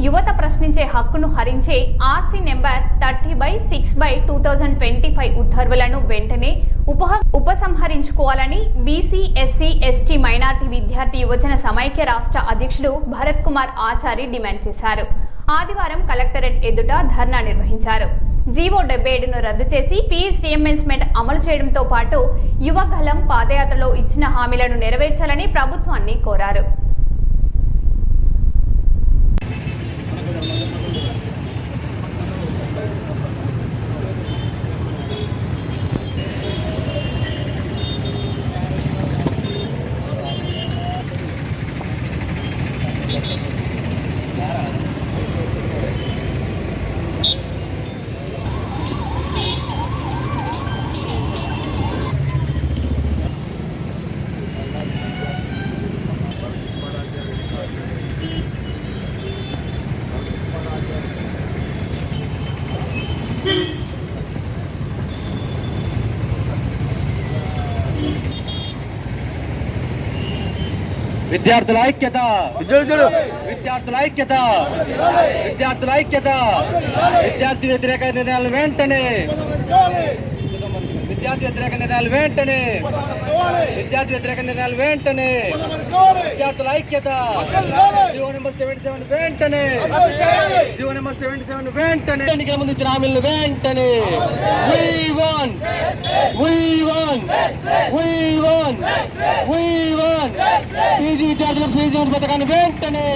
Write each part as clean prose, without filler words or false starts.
యువత ప్రశ్నించే హక్కును హరించే ఆర్సీ నెంబర్ 30/6/2025 ఉత్తర్వులను వెంటనే ఉపసంహరించుకోవాలని బీసీ, ఎస్సీ, ఎస్టీ, మైనార్టీ విద్యార్థి యువజన సమైక్య రాష్ట్ర అధ్యక్షుడు భరత్ కుమార్ ఆచారి డిమాండ్ చేశారు. ఆదివారం కలెక్టరేట్ ఎదుట ధర్నా నిర్వహించారు. జీవో 77ను రద్దు చేసి ఫీజు రీయింబర్స్మెంట్ అమలు చేయడంతో పాటు యువగళం పాదయాత్రలో ఇచ్చిన హామీలను నెరవేర్చాలని ప్రభుత్వాన్ని కోరారు. విద్యార్థుల ఐక్యత, విద్యార్థుల ఐక్యత, విద్యార్థుల ఐక్యత, విద్యార్థి వ్యతిరేక నిర్ణయాలు వెంటనే, విద్యార్థి వ్యతిరేక నిర్ణయాలు వెంటనే, విద్యార్థి వ్యతిరేక నిర్ణయాలు వెంటనే, విద్యార్థుల ఐక్యత, జీవో నెంబర్ 77 వెంటనే, జీవో నెంబర్ 77 వెంటనే, ఎన్నికల ముందు ఇచ్చిన హామీలను వెంటనే, we want, we want, we want, we want, PG విద్యార్థులకు ఫీజు రీయింబర్స్మెంట్ పథకాన్ని వెంటనే,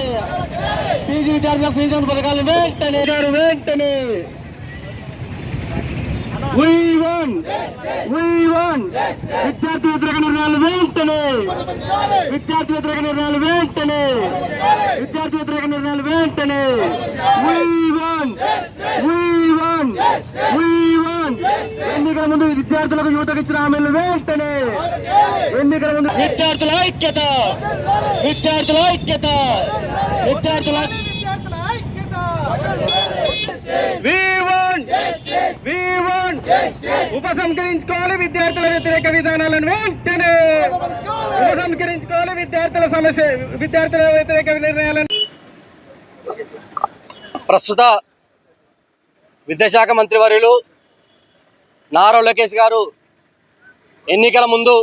పీజీ విద్యార్థులకు ఫీజు రీయింబర్స్మెంట్ పథకాన్ని వెంటనే, వెంటనే, we want, విద్యార్థి వ్యతిరేక నిర్ణయాలు వెంటనే, విద్యార్థి వ్యతిరేక నిర్ణయాలు వెంటనే, విద్యార్థి వ్యతిరేక నిర్ణయాలు వెంటనే, we want, ఎన్నికల ముందు విద్యార్థులకు యువతకు ఇచ్చిన హామీలు వెంటనే, ఎన్నికల ముందు విద్యార్థుల ఐక్యత, విద్యార్థుల ఐక్యత, విద్యార్థుల ఉపసంహరించుకోవాలి విద్యార్థుల వ్యతిరేక విధానాలను వెంటనే, ఉపసంహరించుకోవాలి విద్యార్థుల వ్యతిరేక నిర్ణయాలను. ప్రస్తుత విద్యాశాఖ మంత్రివర్యులు నారా లోకేష్ గారు ఎన్నికల ముందు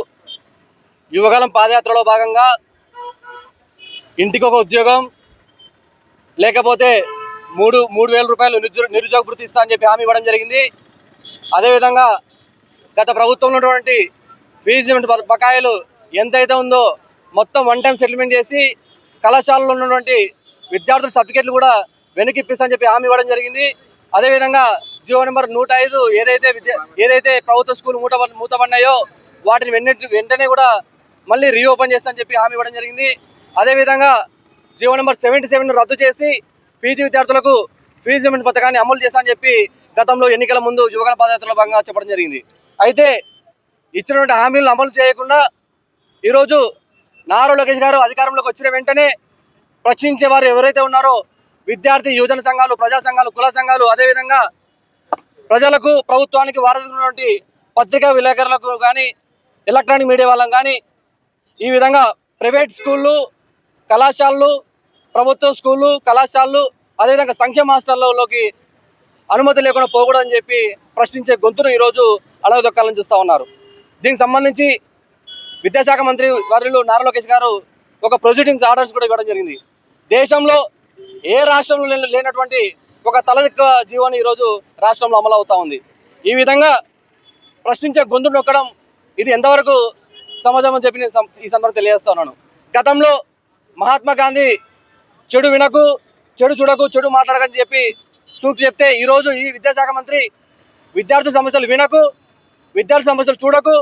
యువగళం పాదయాత్రలో భాగంగా ఇంటికి ఒక ఉద్యోగం లేకపోతే 3,000 రూపాయలు నిరుద్యోగ భృతి ఇస్తా అని చెప్పి హామీ ఇవ్వడం జరిగింది. అదేవిధంగా గత ప్రభుత్వంలో ఉన్నటువంటి ఫీజు బకాయిలు ఎంతైతే ఉందో మొత్తం వన్ టైం సెటిల్మెంట్ చేసి కళాశాలలో ఉన్నటువంటి విద్యార్థుల సర్టిఫికేట్లు కూడా వెనక్కి ఇప్పిస్తా అని చెప్పి హామీ ఇవ్వడం జరిగింది. అదేవిధంగా జీవో నెంబర్ 105 ఏదైతే ప్రభుత్వ స్కూల్ మూతపడినాయో వాటిని వెంటనే కూడా మళ్ళీ రీఓపెన్ చేస్తా అని చెప్పి హామీ ఇవ్వడం జరిగింది. అదేవిధంగా జీవో నెంబర్ 77 రద్దు చేసి పీజీ విద్యార్థులకు ఫీజు రీయింబర్స్మెంట్ పథకాన్ని అమలు చేస్తా అని చెప్పి గతంలో ఎన్నికల ముందు యువగళం పాదయాత్రలో భాగంగా చెప్పడం జరిగింది. అయితే ఇచ్చినటువంటి హామీలను అమలు చేయకుండా ఈరోజు నారా లోకేష్ గారు అధికారంలోకి వచ్చిన వెంటనే ప్రశ్నించే వారు ఎవరైతే ఉన్నారో విద్యార్థి యువజన సంఘాలు, ప్రజా సంఘాలు, కుల సంఘాలు, అదేవిధంగా ప్రజలకు ప్రభుత్వానికి వారధున్నటువంటి పత్రికా విలేకరులకు కానీ ఎలక్ట్రానిక్ మీడియా వాళ్ళం కానీ ఈ విధంగా ప్రైవేట్ స్కూళ్ళు, కళాశాలలు, ప్రభుత్వ స్కూళ్ళు, కళాశాలలు, అదేవిధంగా సంక్షేమ హాస్టళ్లలోకి అనుమతి లేకుండా పోకూడదని చెప్పి ప్రశ్నించే గొంతును ఈరోజు అడగదొక్కాలని చూస్తూ ఉన్నారు. దీనికి సంబంధించి విద్యాశాఖ మంత్రి వర్యులు నారా లోకేష్ గారు ఒక ప్రొసీడింగ్స్ ఆర్డర్స్ కూడా ఇవ్వడం జరిగింది. దేశంలో ఏ రాష్ట్రంలో లేనటువంటి ఒక తలదిక్క జీవోని ఈరోజు రాష్ట్రంలో అమలు అవుతా ఉంది. ఈ విధంగా ప్రశ్నించే గొంతు నొక్కడం ఇది ఎంతవరకు సమాజం అని చెప్పి నేను ఈ సందర్భంగా తెలియజేస్తా ఉన్నాను. గతంలో మహాత్మా గాంధీ చెడు వినకు, చెడు చూడకు, చెడు మాట్లాడకని చెప్పి సూక్తి చెప్తే ఈరోజు ఈ విద్యాశాఖ మంత్రి విద్యార్థి సమస్యలు వినకు, విద్యార్థి సమస్యలు చూడకు,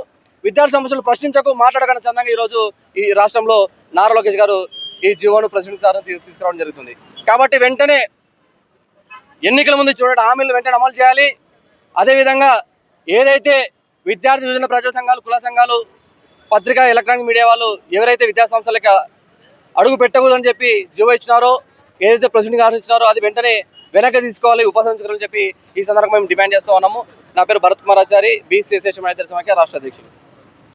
విద్యార్థి సమస్యలు ప్రశ్నించకు, మాట్లాడకని చందంగా ఈరోజు ఈ రాష్ట్రంలో నారా లోకేష్ గారు ఈ జీవోను తీసుకురావడం జరుగుతుంది. కాబట్టి వెంటనే ఎన్నికల ముందు చూడండి హామీలు వెంటనే అమలు చేయాలి. అదేవిధంగా ఏదైతే విద్యార్థి యువజన ప్రజా సంఘాలు, కుల సంఘాలు, పత్రికా ఎలక్ట్రానిక్ మీడియా వాళ్ళు ఎవరైతే విద్యా సంస్థలకు అడుగు పెట్టకూడదని చెప్పి జీవో ఇచ్చినారో, ఏదైతే ప్రొసీడింగ్ ఆర్డర్ ఇచ్చినారో అది వెంటనే వెనక్కి తీసుకోవాలి, ఉపసంహరించుకోవాలని చెప్పి ఈ సందర్భంగా మేము డిమాండ్ చేస్తూ ఉన్నాము. నా పేరు భరత్ కుమార్ ఆచారి, బీసీ అసోసియేషన్ సమైక్య రాష్ట్ర అధ్యక్షులు.